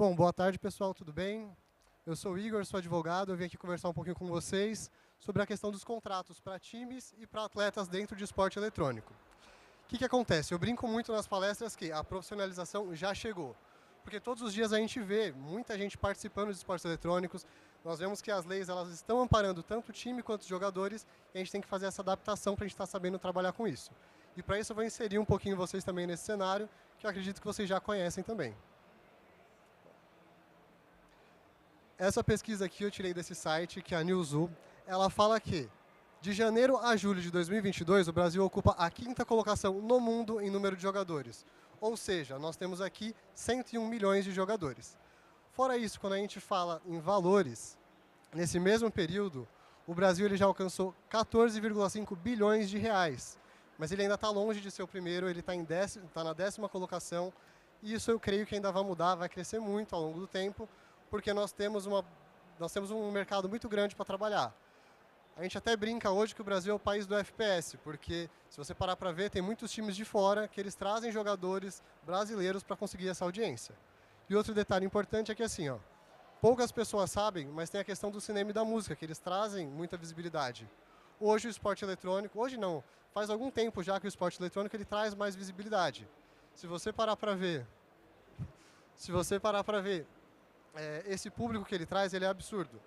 Bom, boa tarde, pessoal, tudo bem? Eu sou o Igor, sou advogado, eu vim aqui conversar um pouquinho com vocês sobre a questão dos contratos para times e para atletas dentro de esporte eletrônico. O que acontece? Eu brinco muito nas palestras que a profissionalização já chegou, porque todos os dias a gente vê muita gente participando de esportes eletrônicos, nós vemos que as leis elas estão amparando tanto o time quanto os jogadores, e a gente tem que fazer essa adaptação para a gente estar sabendo trabalhar com isso. E para isso eu vou inserir um pouquinho vocês também nesse cenário, que eu acredito que vocês já conhecem também. Essa pesquisa aqui eu tirei desse site, que é a Newzoo. Ela fala que, de janeiro a julho de 2022, o Brasil ocupa a 5ª colocação no mundo em número de jogadores. Ou seja, nós temos aqui 101 milhões de jogadores. Fora isso, quando a gente fala em valores, nesse mesmo período, o Brasil ele já alcançou 14,5 bilhões de reais. Mas ele ainda está longe de ser o primeiro, ele está na 10ª colocação. E isso eu creio que ainda vai mudar, vai crescer muito ao longo do tempo, porque nós temos um mercado muito grande para trabalhar. A gente até brinca hoje que o Brasil é o país do FPS, porque se você parar para ver, tem muitos times de fora que eles trazem jogadores brasileiros para conseguir essa audiência. E outro detalhe importante é que assim, poucas pessoas sabem, mas tem a questão do cinema e da música, que eles trazem muita visibilidade. Hoje o esporte eletrônico, hoje não, faz algum tempo já que o esporte eletrônico ele traz mais visibilidade. Se você parar para ver, esse público que ele traz, ele é absurdo.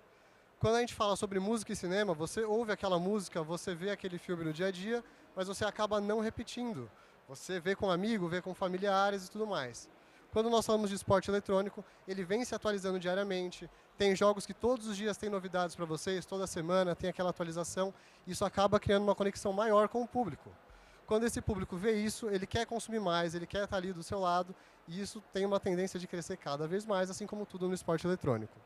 Quando a gente fala sobre música e cinema, você ouve aquela música, você vê aquele filme no dia a dia, mas você acaba não repetindo. Você vê com amigo, vê com familiares e tudo mais. Quando nós falamos de esporte eletrônico, ele vem se atualizando diariamente, tem jogos que todos os dias têm novidades para vocês, toda semana tem aquela atualização, isso acaba criando uma conexão maior com o público. Quando esse público vê isso, ele quer consumir mais, ele quer estar ali do seu lado, e isso tem uma tendência de crescer cada vez mais, assim como tudo no esporte eletrônico.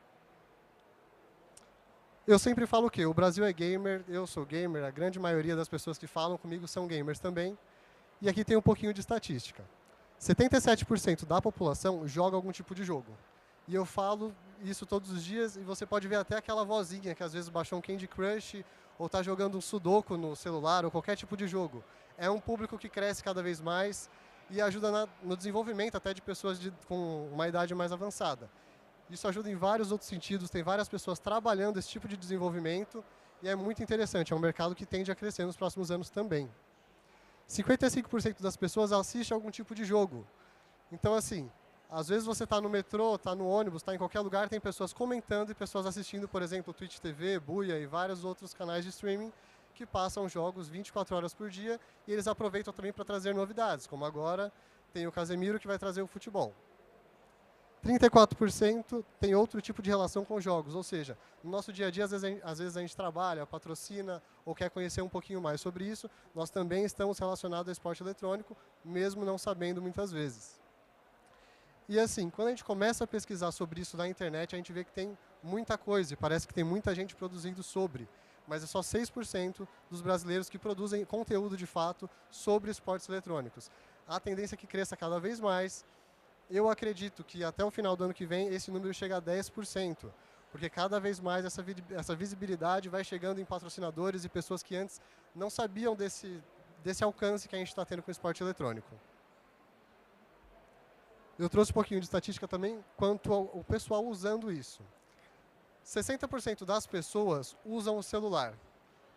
Eu sempre falo o quê? O Brasil é gamer, eu sou gamer, a grande maioria das pessoas que falam comigo são gamers também, e aqui tem um pouquinho de estatística. 77% da população joga algum tipo de jogo. E eu falo isso todos os dias, e você pode ver até aquela vozinha que às vezes baixou um Candy Crush, ou está jogando um Sudoku no celular, ou qualquer tipo de jogo. É um público que cresce cada vez mais e ajuda no desenvolvimento até de pessoas com uma idade mais avançada. Isso ajuda em vários outros sentidos, tem várias pessoas trabalhando esse tipo de desenvolvimento e é muito interessante, é um mercado que tende a crescer nos próximos anos também. 55% das pessoas assistem algum tipo de jogo. Então, assim, às vezes você está no metrô, está no ônibus, está em qualquer lugar, tem pessoas comentando e pessoas assistindo, por exemplo, Twitch TV, Buia e vários outros canais de streaming que passam jogos 24 horas por dia e eles aproveitam também para trazer novidades, como agora tem o Casemiro que vai trazer o futebol. 34% tem outro tipo de relação com jogos, ou seja, no nosso dia a dia, às vezes a gente trabalha, patrocina ou quer conhecer um pouquinho mais sobre isso, nós também estamos relacionados ao esporte eletrônico, mesmo não sabendo muitas vezes. E assim, quando a gente começa a pesquisar sobre isso na internet, a gente vê que tem muita coisa, e parece que tem muita gente produzindo sobre, mas é só 6% dos brasileiros que produzem conteúdo de fato sobre esportes eletrônicos. A tendência é que cresça cada vez mais. Eu acredito que até o final do ano que vem esse número chega a 10%, porque cada vez mais essa visibilidade vai chegando em patrocinadores e pessoas que antes não sabiam desse alcance que a gente está tendo com o esporte eletrônico. Eu trouxe um pouquinho de estatística também quanto ao pessoal usando isso. 60% das pessoas usam o celular.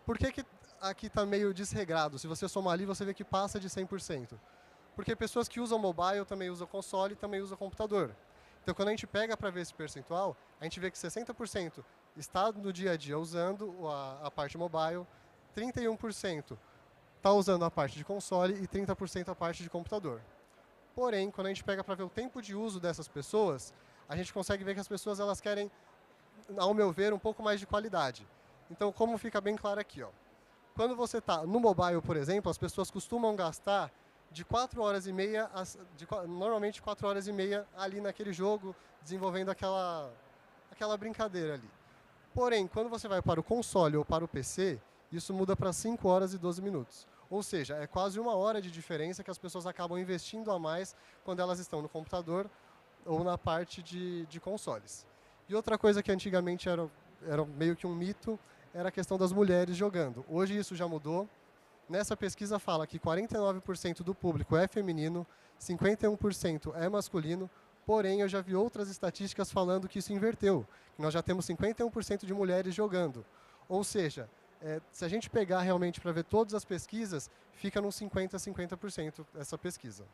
Por que aqui está meio desregrado? Se você somar ali, você vê que passa de 100%. Porque pessoas que usam mobile também usam console e também usam computador. Então, quando a gente pega para ver esse percentual, a gente vê que 60% está no dia a dia usando a parte mobile, 31% está usando a parte de console e 30% a parte de computador. Porém, quando a gente pega para ver o tempo de uso dessas pessoas, a gente consegue ver que as pessoas elas querem, ao meu ver, um pouco mais de qualidade. Então, como fica bem claro aqui, quando você está no mobile, por exemplo, as pessoas costumam gastar de 4 horas e meia, normalmente 4 horas e meia ali naquele jogo, desenvolvendo aquela brincadeira ali. Porém, quando você vai para o console ou para o PC, isso muda para 5 horas e 12 minutos. Ou seja, é quase 1 hora de diferença que as pessoas acabam investindo a mais quando elas estão no computador ou na parte de consoles. E outra coisa que antigamente era meio que um mito, era a questão das mulheres jogando. Hoje isso já mudou. Nessa pesquisa fala que 49% do público é feminino, 51% é masculino, Porém, eu já vi outras estatísticas falando que isso inverteu, que nós já temos 51% de mulheres jogando. Ou seja, se a gente pegar realmente para ver todas as pesquisas, fica nos 50% essa pesquisa.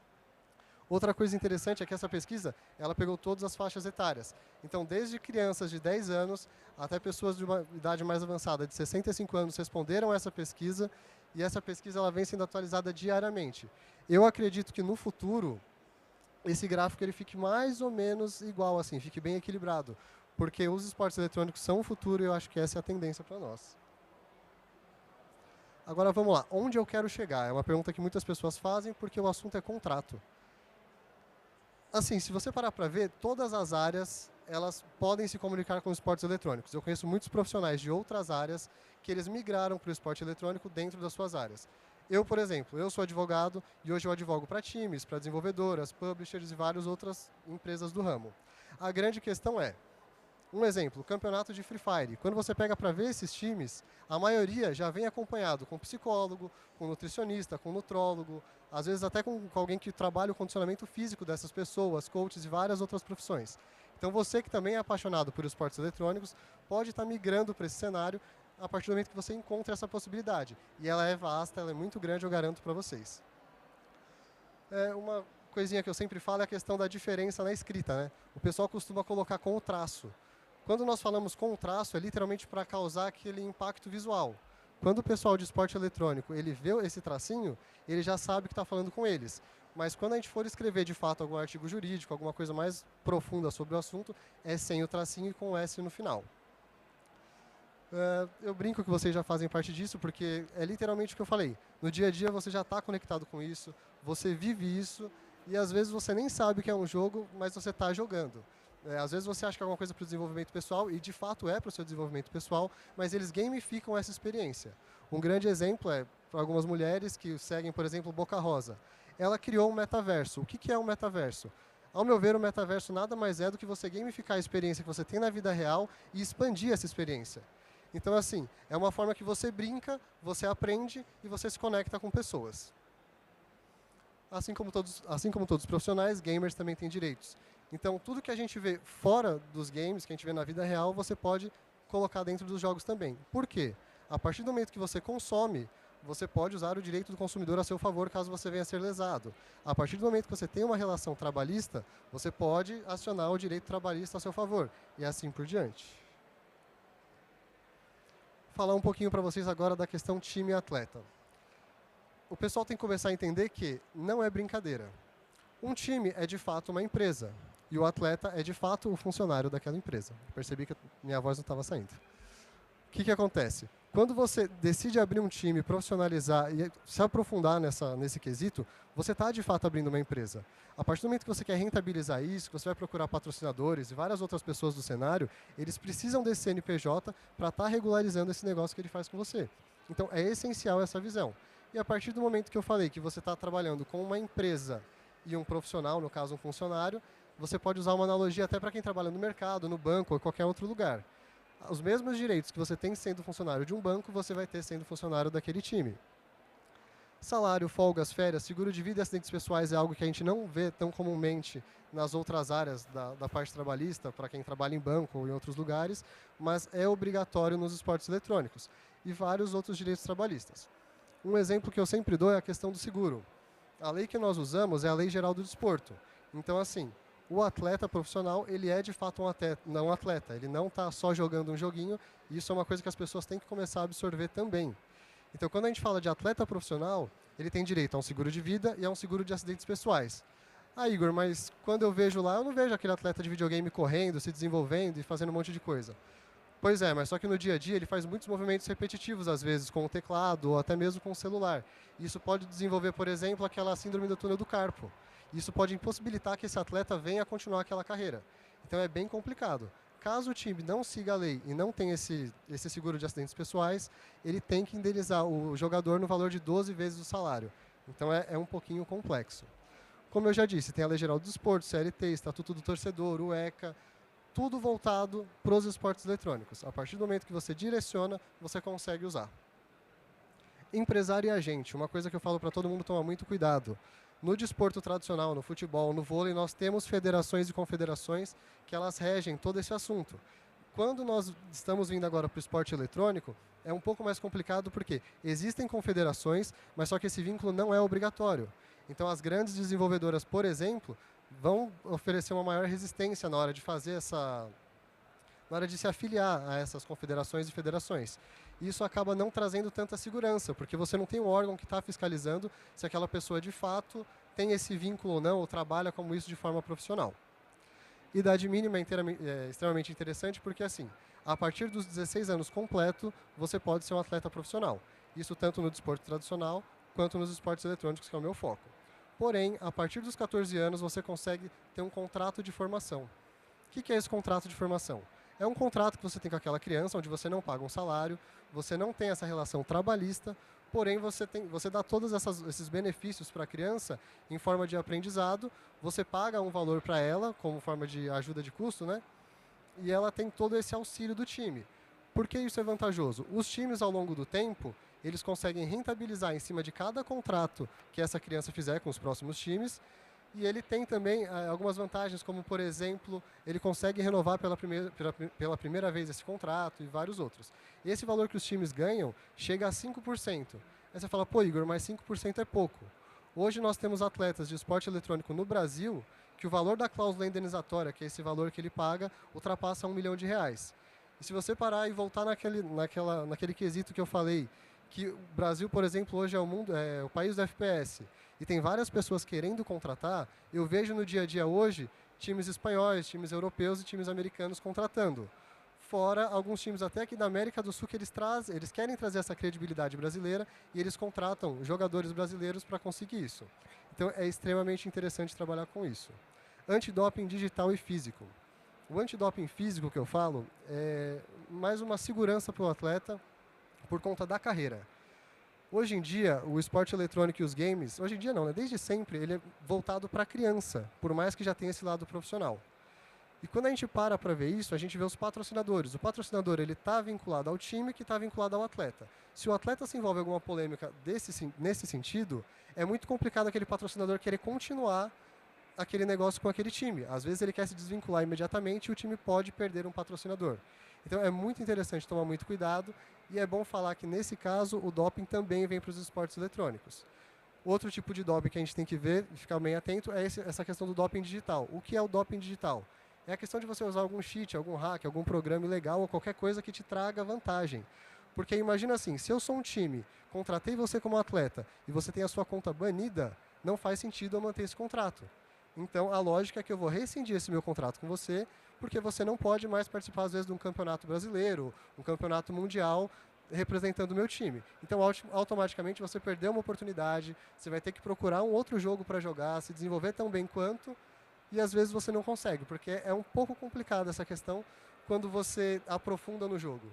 Outra coisa interessante é que essa pesquisa, ela pegou todas as faixas etárias. Então, desde crianças de 10 anos até pessoas de uma idade mais avançada, de 65 anos, responderam a essa pesquisa, e essa pesquisa ela vem sendo atualizada diariamente. Eu acredito que no futuro, esse gráfico ele fique mais ou menos igual, assim, fique bem equilibrado, porque os esportes eletrônicos são o futuro e eu acho que essa é a tendência para nós. Agora vamos lá, onde eu quero chegar? É uma pergunta que muitas pessoas fazem porque o assunto é contrato. Assim, se você parar para ver, todas as áreas, elas podem se comunicar com esportes eletrônicos. Eu conheço muitos profissionais de outras áreas que eles migraram para o esporte eletrônico dentro das suas áreas. Eu, por exemplo, eu sou advogado e hoje eu advogo para times, para desenvolvedoras, publishers e várias outras empresas do ramo. A grande questão é, um exemplo, o campeonato de Free Fire. Quando você pega para ver esses times, a maioria já vem acompanhado com psicólogo, com nutricionista, com nutrólogo, às vezes até com alguém que trabalha o condicionamento físico dessas pessoas, coaches e várias outras profissões. Então você que também é apaixonado por esportes eletrônicos, pode estar migrando para esse cenário a partir do momento que você encontra essa possibilidade. E ela é vasta, ela é muito grande, eu garanto para vocês. Uma coisinha que eu sempre falo é a questão da diferença na escrita, né? O pessoal costuma colocar com o traço. Quando nós falamos com o traço, é literalmente para causar aquele impacto visual. Quando o pessoal de esporte eletrônico ele vê esse tracinho, ele já sabe que está falando com eles. Mas quando a gente for escrever de fato algum artigo jurídico, alguma coisa mais profunda sobre o assunto, é sem o tracinho e com o S no final. Eu brinco que vocês já fazem parte disso, porque é literalmente o que eu falei. No dia a dia você já está conectado com isso, você vive isso, e às vezes você nem sabe que é um jogo, mas você está jogando. Às vezes você acha que é alguma coisa para o desenvolvimento pessoal, e de fato é para o seu desenvolvimento pessoal, mas eles gamificam essa experiência. Um grande exemplo é para algumas mulheres que seguem, por exemplo, Boca Rosa. Ela criou um metaverso. O que é um metaverso? Ao meu ver, o metaverso nada mais é do que você gamificar a experiência que você tem na vida real e expandir essa experiência. Então, assim, é uma forma que você brinca, você aprende e você se conecta com pessoas. Assim como todos os profissionais, gamers também têm direitos. Então, tudo que a gente vê fora dos games, que a gente vê na vida real, você pode colocar dentro dos jogos também. Por quê? A partir do momento que você consome, você pode usar o direito do consumidor a seu favor caso você venha a ser lesado. A partir do momento que você tem uma relação trabalhista, você pode acionar o direito trabalhista a seu favor. E assim por diante. Vou falar um pouquinho para vocês agora da questão time e atleta. O pessoal tem que começar a entender que não é brincadeira. Um time é de fato uma empresa. E o atleta é de fato o funcionário daquela empresa. Percebi que minha voz não estava saindo. O que acontece? Quando você decide abrir um time, profissionalizar e se aprofundar nesse quesito, você está de fato abrindo uma empresa. A partir do momento que você quer rentabilizar isso, que você vai procurar patrocinadores e várias outras pessoas do cenário, eles precisam desse CNPJ para estar regularizando esse negócio que ele faz com você. Então é essencial essa visão. E a partir do momento que eu falei que você está trabalhando com uma empresa e um profissional, no caso um funcionário, você pode usar uma analogia até para quem trabalha no mercado, no banco ou em qualquer outro lugar. Os mesmos direitos que você tem sendo funcionário de um banco, você vai ter sendo funcionário daquele time. Salário, folgas, férias, seguro de vida e acidentes pessoais é algo que a gente não vê tão comumente nas outras áreas da parte trabalhista, para quem trabalha em banco ou em outros lugares, mas é obrigatório nos esportes eletrônicos e vários outros direitos trabalhistas. Um exemplo que eu sempre dou é a questão do seguro. A lei que nós usamos é a Lei Geral do Desporto. Então, assim, o atleta profissional, ele é de fato um atleta. Ele não está só jogando um joguinho, e isso é uma coisa que as pessoas têm que começar a absorver também. Então, quando a gente fala de atleta profissional, ele tem direito a um seguro de vida e a um seguro de acidentes pessoais. Ah, Igor, mas quando eu vejo lá, eu não vejo aquele atleta de videogame correndo, se desenvolvendo e fazendo um monte de coisa. Pois é, mas só que no dia a dia ele faz muitos movimentos repetitivos, às vezes com o teclado ou até mesmo com o celular. Isso pode desenvolver, por exemplo, aquela síndrome do túnel do carpo. Isso pode impossibilitar que esse atleta venha a continuar aquela carreira. Então é bem complicado. Caso o time não siga a lei e não tenha esse seguro de acidentes pessoais, ele tem que indenizar o jogador no valor de 12 vezes o salário. Então é um pouquinho complexo. Como eu já disse, tem a Lei Geral do Desporto, CLT, Estatuto do Torcedor, o ECA, tudo voltado para os esportes eletrônicos. A partir do momento que você direciona, você consegue usar. Empresário e agente, uma coisa que eu falo para todo mundo tomar muito cuidado. No desporto tradicional, no futebol, no vôlei, nós temos federações e confederações que elas regem todo esse assunto. Quando nós estamos vindo agora para o esporte eletrônico, é um pouco mais complicado porque existem confederações, mas só que esse vínculo não é obrigatório. Então, as grandes desenvolvedoras, por exemplo, vão oferecer uma maior resistência na hora de fazer na hora de se afiliar a essas confederações e federações. Isso acaba não trazendo tanta segurança, porque você não tem um órgão que está fiscalizando se aquela pessoa de fato tem esse vínculo ou não, ou trabalha como isso de forma profissional. Idade mínima é extremamente interessante porque, assim, a partir dos 16 anos completo, você pode ser um atleta profissional. Isso tanto no desporto tradicional quanto nos esportes eletrônicos, que é o meu foco. Porém, a partir dos 14 anos, você consegue ter um contrato de formação. O que é esse contrato de formação? É um contrato que você tem com aquela criança, onde você não paga um salário, você não tem essa relação trabalhista, porém você dá todos esses benefícios para a criança em forma de aprendizado, você paga um valor para ela, como forma de ajuda de custo, né? E ela tem todo esse auxílio do time. Por que isso é vantajoso? Os times, ao longo do tempo, eles conseguem rentabilizar em cima de cada contrato que essa criança fizer com os próximos times, e ele tem também algumas vantagens, como, por exemplo, ele consegue renovar pela primeira vez esse contrato e vários outros. Esse valor que os times ganham chega a 5%. Aí você fala, pô, Igor, mas 5% é pouco. Hoje nós temos atletas de esporte eletrônico no Brasil que o valor da cláusula indenizatória, que é esse valor que ele paga, ultrapassa R$ 1 milhão. E se você parar e voltar naquele quesito que eu falei, que o Brasil, por exemplo, hoje é o país do FPS, e tem várias pessoas querendo contratar, eu vejo no dia a dia hoje times espanhóis, times europeus e times americanos contratando. Fora alguns times até aqui da América do Sul que eles querem trazer essa credibilidade brasileira e eles contratam jogadores brasileiros para conseguir isso. Então é extremamente interessante trabalhar com isso. Antidoping digital e físico. O antidoping físico que eu falo é mais uma segurança para o atleta por conta da carreira. Hoje em dia, o esporte eletrônico e os games, hoje em dia não, né? Desde sempre, ele é voltado para a criança, por mais que já tenha esse lado profissional. E quando a gente para ver isso, a gente vê os patrocinadores. O patrocinador está vinculado ao time que está vinculado ao atleta. Se o atleta se envolve em alguma polêmica nesse sentido, é muito complicado aquele patrocinador querer continuar aquele negócio com aquele time. Às vezes ele quer se desvincular imediatamente e o time pode perder um patrocinador. Então é muito interessante tomar muito cuidado e é bom falar que nesse caso o doping também vem para os esportes eletrônicos. Outro tipo de doping que a gente tem que ver e ficar bem atento é essa questão do doping digital. O que é o doping digital? É a questão de você usar algum cheat, algum hack, algum programa ilegal ou qualquer coisa que te traga vantagem. Porque imagina assim, se eu sou um time, contratei você como atleta e você tem a sua conta banida, não faz sentido eu manter esse contrato. Então, a lógica é que eu vou rescindir esse meu contrato com você, porque você não pode mais participar, às vezes, de um campeonato brasileiro, um campeonato mundial, representando o meu time. Então, automaticamente, você perdeu uma oportunidade, você vai ter que procurar um outro jogo para jogar, se desenvolver tão bem quanto, e às vezes você não consegue, porque é um pouco complicada essa questão quando você aprofunda no jogo.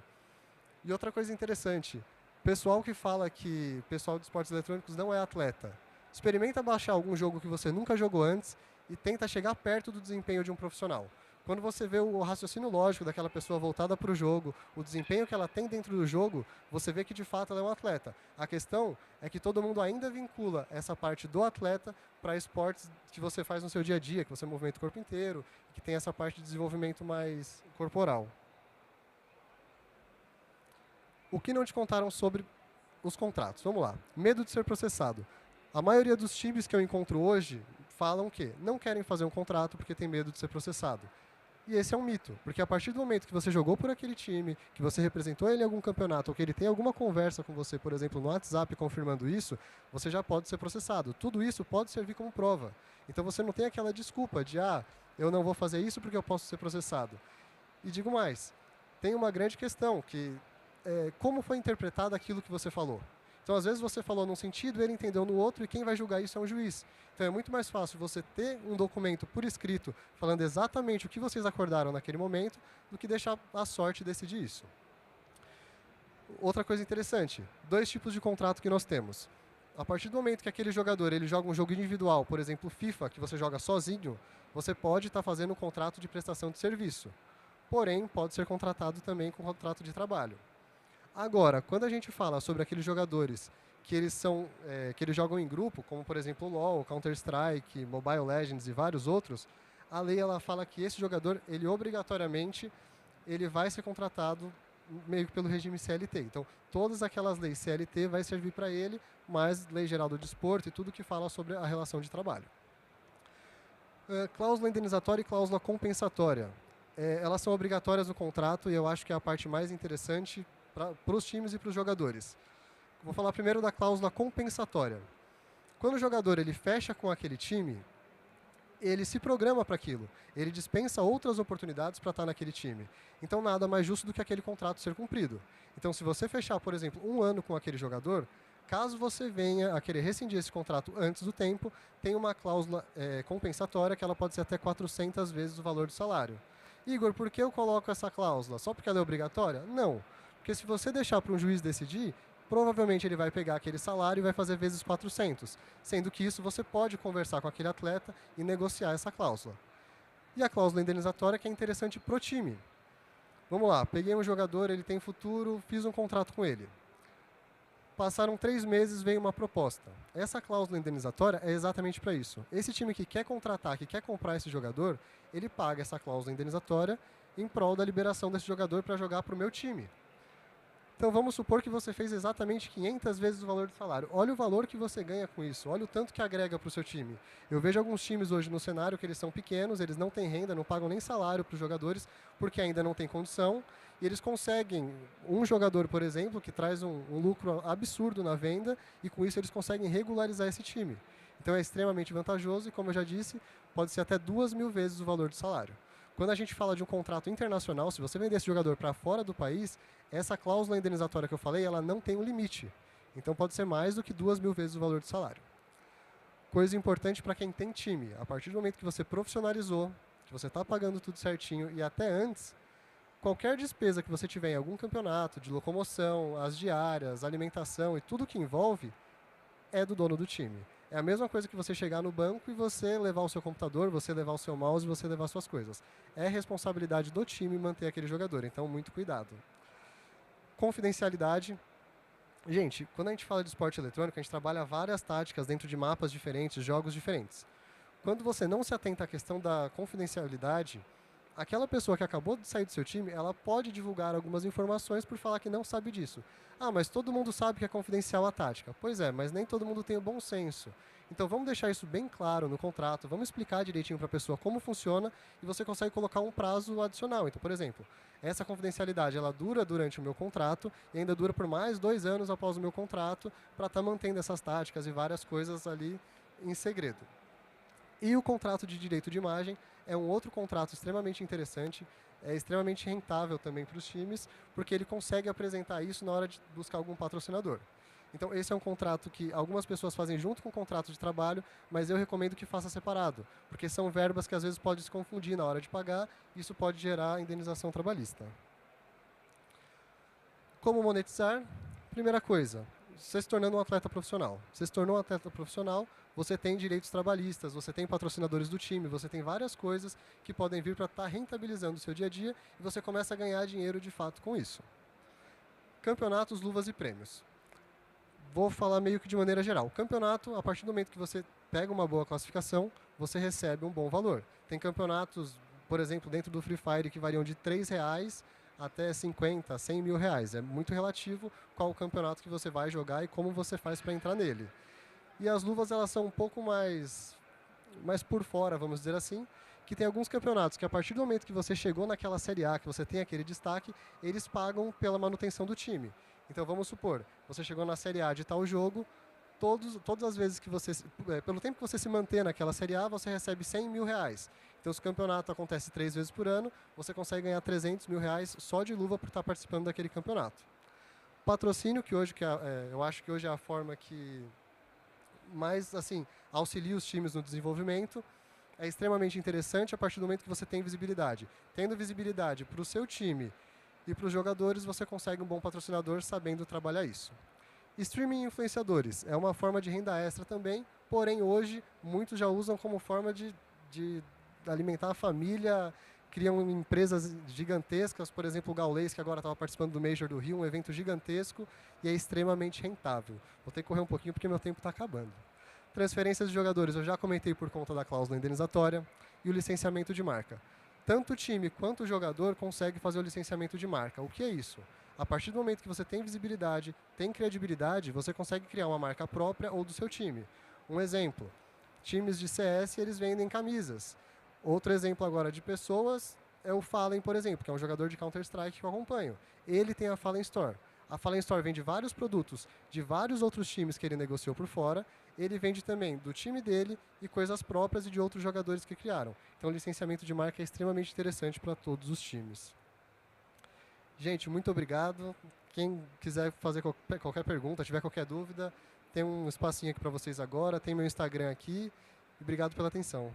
E outra coisa interessante, pessoal que fala que pessoal de esportes eletrônicos não é atleta, experimenta baixar algum jogo que você nunca jogou antes e tenta chegar perto do desempenho de um profissional. Quando você vê o raciocínio lógico daquela pessoa voltada para o jogo, o desempenho que ela tem dentro do jogo, você vê que de fato ela é um atleta. A questão é que todo mundo ainda vincula essa parte do atleta para esportes que você faz no seu dia a dia, que você movimenta o corpo inteiro, que tem essa parte de desenvolvimento mais corporal. O que não te contaram sobre os contratos? Vamos lá. Medo de ser processado. A maioria dos times que eu encontro hoje falam que não querem fazer um contrato porque tem medo de ser processado. E esse é um mito, porque a partir do momento que você jogou por aquele time, que você representou ele em algum campeonato, ou que ele tem alguma conversa com você, por exemplo, no WhatsApp confirmando isso, você já pode ser processado. Tudo isso pode servir como prova. Então você não tem aquela desculpa de, eu não vou fazer isso porque eu posso ser processado. E digo mais, tem uma grande questão, que como foi interpretado aquilo que você falou. Então, às vezes, você falou num sentido, ele entendeu no outro, e quem vai julgar isso é um juiz. Então, é muito mais fácil você ter um documento por escrito falando exatamente o que vocês acordaram naquele momento do que deixar a sorte decidir isso. Outra coisa interessante, 2 tipos de contrato que nós temos. A partir do momento que aquele jogador ele joga um jogo individual, por exemplo, FIFA, que você joga sozinho, você pode estar fazendo um contrato de prestação de serviço. Porém, pode ser contratado também com contrato de trabalho. Agora, quando a gente fala sobre aqueles jogadores que eles jogam em grupo, como por exemplo o LoL, Counter-Strike, Mobile Legends e vários outros, a lei ela fala que esse jogador, ele obrigatoriamente, ele vai ser contratado meio que pelo regime CLT. Então, todas aquelas leis CLT vai servir para ele, mais Lei Geral do Desporto e tudo que fala sobre a relação de trabalho. Cláusula indenizatória e cláusula compensatória. Elas são obrigatórias no contrato e eu acho que é a parte mais interessante para os times e para os jogadores. Vou falar primeiro da cláusula compensatória. Quando o jogador ele fecha com aquele time, ele se programa para aquilo. Ele dispensa outras oportunidades para estar naquele time. Então, nada mais justo do que aquele contrato ser cumprido. Então, se você fechar, por exemplo, 1 ano com aquele jogador, caso você venha a querer rescindir esse contrato antes do tempo, tem uma cláusula compensatória que ela pode ser até 400 vezes o valor do salário. Igor, por que eu coloco essa cláusula? Só porque ela é obrigatória? Não. Porque se você deixar para um juiz decidir, provavelmente ele vai pegar aquele salário e vai fazer vezes 400, sendo que isso você pode conversar com aquele atleta e negociar essa cláusula. E a cláusula indenizatória que é interessante para o time. Vamos lá, peguei um jogador, ele tem futuro, fiz um contrato com ele. Passaram 3 meses, veio uma proposta. Essa cláusula indenizatória é exatamente para isso. Esse time que quer contratar, que quer comprar esse jogador, ele paga essa cláusula indenizatória em prol da liberação desse jogador para jogar para o meu time. Então vamos supor que você fez exatamente 500 vezes o valor do salário. Olha o valor que você ganha com isso, olha o tanto que agrega para o seu time. Eu vejo alguns times hoje no cenário que eles são pequenos, eles não têm renda, não pagam nem salário para os jogadores, porque ainda não tem condição, e eles conseguem, um jogador, por exemplo, que traz um lucro absurdo na venda, e com isso eles conseguem regularizar esse time. Então é extremamente vantajoso e, como eu já disse, pode ser até 2.000 vezes o valor do salário. Quando a gente fala de um contrato internacional, se você vender esse jogador para fora do país, essa cláusula indenizatória que eu falei, ela não tem um limite. Então pode ser mais do que 2.000 vezes o valor do salário. Coisa importante para quem tem time. A partir do momento que você profissionalizou, que você está pagando tudo certinho e até antes, qualquer despesa que você tiver em algum campeonato, de locomoção, as diárias, alimentação e tudo que envolve, é do dono do time. É a mesma coisa que você chegar no banco e você levar o seu computador, você levar o seu mouse e você levar suas coisas. É responsabilidade do time manter aquele jogador, então muito cuidado. Confidencialidade. Gente, quando a gente fala de esporte eletrônico, a gente trabalha várias táticas dentro de mapas diferentes, jogos diferentes. Quando você não se atenta à questão da confidencialidade, aquela pessoa que acabou de sair do seu time, ela pode divulgar algumas informações por falar que não sabe disso. Ah, mas todo mundo sabe que é confidencial a tática. Pois é, mas nem todo mundo tem o bom senso. Então vamos deixar isso bem claro no contrato, vamos explicar direitinho para a pessoa como funciona e você consegue colocar um prazo adicional. Então, por exemplo, essa confidencialidade ela dura durante o meu contrato e ainda dura por mais 2 anos após o meu contrato para estar mantendo essas táticas e várias coisas ali em segredo. E o contrato de direito de imagem é um outro contrato extremamente interessante, é extremamente rentável também para os times, porque ele consegue apresentar isso na hora de buscar algum patrocinador. Então, esse é um contrato que algumas pessoas fazem junto com o contrato de trabalho, mas eu recomendo que faça separado, porque são verbas que às vezes podem se confundir na hora de pagar, e isso pode gerar indenização trabalhista. Como monetizar? Primeira coisa, você se tornando um atleta profissional. Você se tornou um atleta profissional, você tem direitos trabalhistas, você tem patrocinadores do time, você tem várias coisas que podem vir para estar rentabilizando o seu dia a dia e você começa a ganhar dinheiro de fato com isso. Campeonatos, luvas e prêmios. Vou falar meio que de maneira geral. Campeonato, a partir do momento que você pega uma boa classificação, você recebe um bom valor. Tem campeonatos, por exemplo, dentro do Free Fire que variam de R$3 até 50, 100 mil reais. É muito relativo qual o campeonato que você vai jogar e como você faz para entrar nele. E as luvas elas são um pouco mais por fora, vamos dizer assim, que tem alguns campeonatos que a partir do momento que você chegou naquela Série A, que você tem aquele destaque, eles pagam pela manutenção do time. Então vamos supor, você chegou na Série A de tal jogo, todas as vezes que você, pelo tempo que você se manter naquela Série A, você recebe 100 mil reais. Então se o campeonato acontece 3 vezes por ano, você consegue ganhar 300 mil reais só de luva por estar participando daquele campeonato. Patrocínio, que hoje eu acho que hoje é a forma que mais assim, auxilia os times no desenvolvimento, é extremamente interessante a partir do momento que você tem visibilidade. Tendo visibilidade para o seu time e para os jogadores, você consegue um bom patrocinador sabendo trabalhar isso. Streaming e influenciadores é uma forma de renda extra também, porém hoje muitos já usam como forma de alimentar a família criam empresas gigantescas, por exemplo, o Gaules, que agora estava participando do Major do Rio, um evento gigantesco e é extremamente rentável. Vou ter que correr um pouquinho porque meu tempo está acabando. Transferências de jogadores, eu já comentei por conta da cláusula indenizatória e o licenciamento de marca. Tanto o time quanto o jogador consegue fazer o licenciamento de marca. O que é isso? A partir do momento que você tem visibilidade, tem credibilidade, você consegue criar uma marca própria ou do seu time. Um exemplo, times de CS, eles vendem camisas. Outro exemplo agora de pessoas é o Fallen, por exemplo, que é um jogador de Counter-Strike que eu acompanho. Ele tem a Fallen Store. A Fallen Store vende vários produtos de vários outros times que ele negociou por fora. Ele vende também do time dele e coisas próprias e de outros jogadores que criaram. Então, o licenciamento de marca é extremamente interessante para todos os times. Gente, muito obrigado. Quem quiser fazer qualquer pergunta, tiver qualquer dúvida, tem um espacinho aqui para vocês agora, tem meu Instagram aqui. E obrigado pela atenção.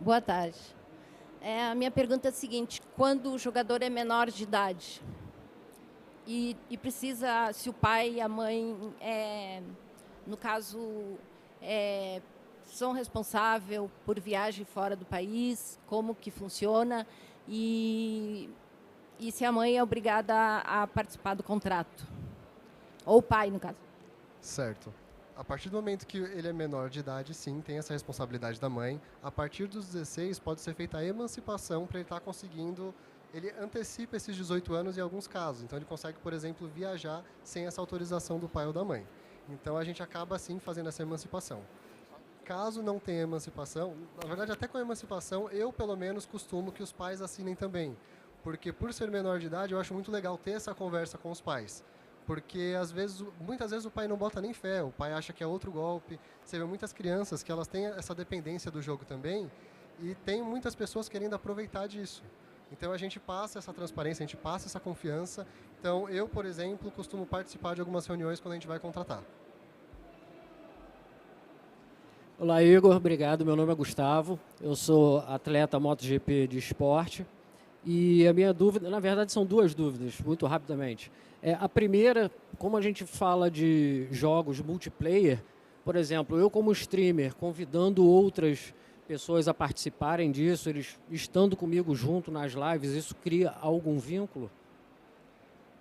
Boa tarde. A minha pergunta é a seguinte: quando o jogador é menor de idade e precisa, se o pai e a mãe, no caso, são responsáveis por viagem fora do país, como que funciona e se a mãe é obrigada a participar do contrato? Ou o pai, no caso. Certo. A partir do momento que ele é menor de idade, sim, tem essa responsabilidade da mãe. A partir dos 16, pode ser feita a emancipação para ele estar conseguindo... Ele antecipa esses 18 anos em alguns casos. Então, ele consegue, por exemplo, viajar sem essa autorização do pai ou da mãe. Então, a gente acaba, sim, fazendo essa emancipação. Caso não tenha emancipação, na verdade, até com a emancipação, eu, pelo menos, costumo que os pais assinem também. Porque, por ser menor de idade, eu acho muito legal ter essa conversa com os pais. Porque, às vezes, muitas vezes o pai não bota nem fé, o pai acha que é outro golpe. Você vê muitas crianças que elas têm essa dependência do jogo também e tem muitas pessoas querendo aproveitar disso. Então, a gente passa essa transparência, a gente passa essa confiança. Então, eu, por exemplo, costumo participar de algumas reuniões quando a gente vai contratar. Olá, Igor. Obrigado. Meu nome é Gustavo. Eu sou atleta MotoGP de esporte. E a minha dúvida, na verdade, são duas dúvidas, muito rapidamente. A primeira, como a gente fala de jogos multiplayer, por exemplo, eu como streamer, convidando outras pessoas a participarem disso, eles estando comigo junto nas lives, isso cria algum vínculo?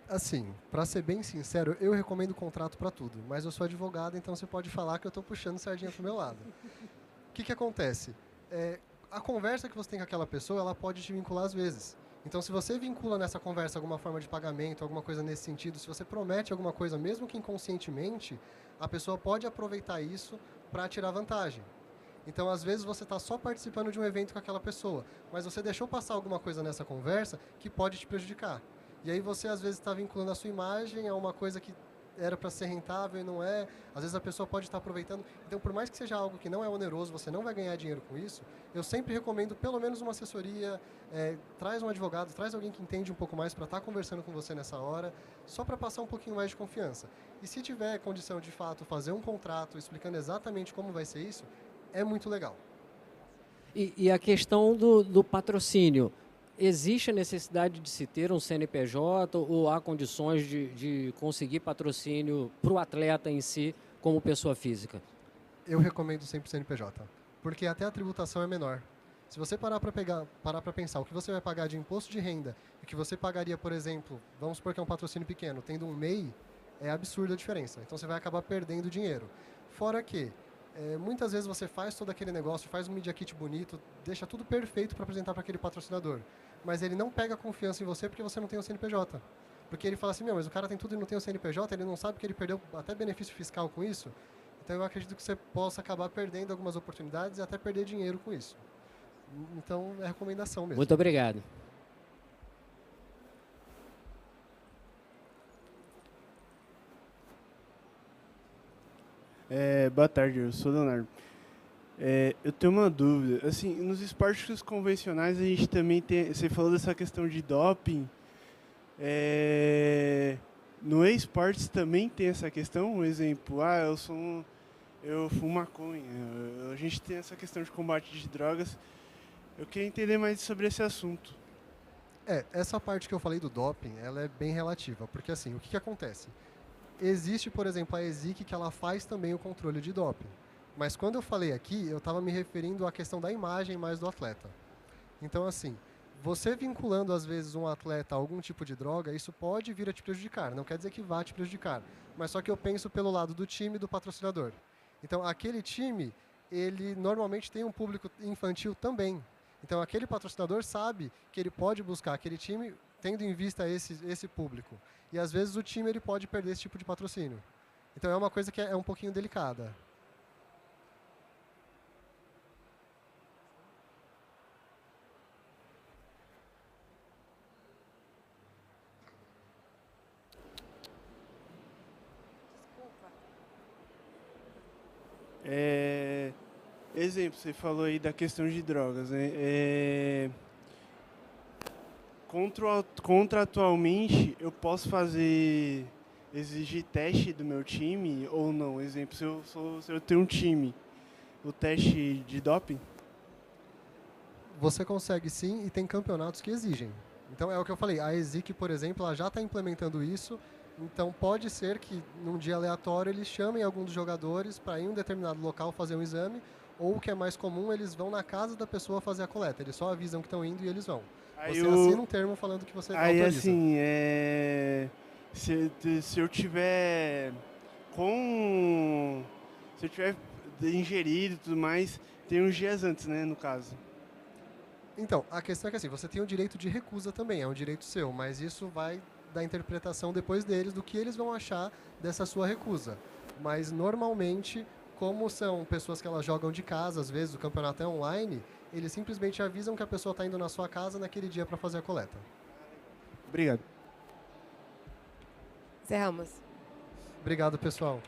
Assim, para ser bem sincero, eu recomendo contrato para tudo, mas eu sou advogado, então você pode falar que eu estou puxando sardinha para o meu lado. O que acontece? A conversa que você tem com aquela pessoa, ela pode te vincular às vezes. Então, se você vincula nessa conversa alguma forma de pagamento, alguma coisa nesse sentido, se você promete alguma coisa, mesmo que inconscientemente, a pessoa pode aproveitar isso para tirar vantagem. Então, às vezes, você está só participando de um evento com aquela pessoa, mas você deixou passar alguma coisa nessa conversa que pode te prejudicar. E aí você, às vezes, está vinculando a sua imagem a uma coisa que era para ser rentável e não é. Às vezes a pessoa pode estar aproveitando. Então, por mais que seja algo que não é oneroso, você não vai ganhar dinheiro com isso, eu sempre recomendo pelo menos uma assessoria, traz um advogado, traz alguém que entende um pouco mais para estar conversando com você nessa hora, só para passar um pouquinho mais de confiança. E se tiver condição de fato fazer um contrato explicando exatamente como vai ser isso, é muito legal. E a questão do patrocínio. Existe a necessidade de se ter um CNPJ ou há condições de conseguir patrocínio para o atleta em si como pessoa física? Eu recomendo sempre o CNPJ, porque até a tributação é menor. Se você parar para pensar o que você vai pagar de imposto de renda e o que você pagaria, por exemplo, vamos supor que é um patrocínio pequeno, tendo um MEI, é absurda a diferença. Então você vai acabar perdendo dinheiro. Fora que muitas vezes você faz todo aquele negócio, faz um media kit bonito, deixa tudo perfeito para apresentar para aquele patrocinador. Mas ele não pega confiança em você porque você não tem o CNPJ. Porque ele fala assim, mas o cara tem tudo e não tem o CNPJ, ele não sabe que ele perdeu até benefício fiscal com isso. Então eu acredito que você possa acabar perdendo algumas oportunidades e até perder dinheiro com isso. Então é recomendação mesmo. Muito obrigado. Boa tarde, eu sou o Leonardo. Eu tenho uma dúvida. Assim, nos esportes convencionais a gente também tem. Você falou dessa questão de doping. No esportes também tem essa questão. Um exemplo, eu sou eu fumo maconha. A gente tem essa questão de combate de drogas. Eu queria entender mais sobre esse assunto. Essa parte que eu falei do doping, ela é bem relativa, porque assim, o que acontece? Existe, por exemplo, a ESIC que ela faz também o controle de doping. Mas quando eu falei aqui, eu estava me referindo à questão da imagem mais do atleta. Então, assim, você vinculando às vezes um atleta a algum tipo de droga, isso pode vir a te prejudicar. Não quer dizer que vá te prejudicar, mas só que eu penso pelo lado do time e do patrocinador. Então, aquele time, ele normalmente tem um público infantil também. Então, aquele patrocinador sabe que ele pode buscar aquele time tendo em vista esse público. E às vezes o time ele pode perder esse tipo de patrocínio. Então, é uma coisa que é um pouquinho delicada. Exemplo, você falou aí da questão de drogas, né? Contratualmente, eu posso exigir teste do meu time ou não? Exemplo, se eu tenho um time, o teste de doping? Você consegue sim, e tem campeonatos que exigem. Então é o que eu falei, a ESIC, por exemplo, ela já está implementando isso, então pode ser que num dia aleatório eles chamem algum dos jogadores para ir em um determinado local fazer um exame, ou o que é mais comum, eles vão na casa da pessoa fazer a coleta, eles só avisam que estão indo e eles vão. Aí Você assina um termo falando que você aí autoriza. assim, se eu tiver se eu tiver ingerido e tudo mais, tem uns dias antes, né, no caso. Então, a questão é que assim, você tem o direito de recusa também, é um direito seu, mas isso vai da interpretação depois deles, do que eles vão achar dessa sua recusa. Mas normalmente, como são pessoas que elas jogam de casa, às vezes o campeonato é online, eles simplesmente avisam que a pessoa está indo na sua casa naquele dia para fazer a coleta. Obrigado. Encerramos. Obrigado, pessoal.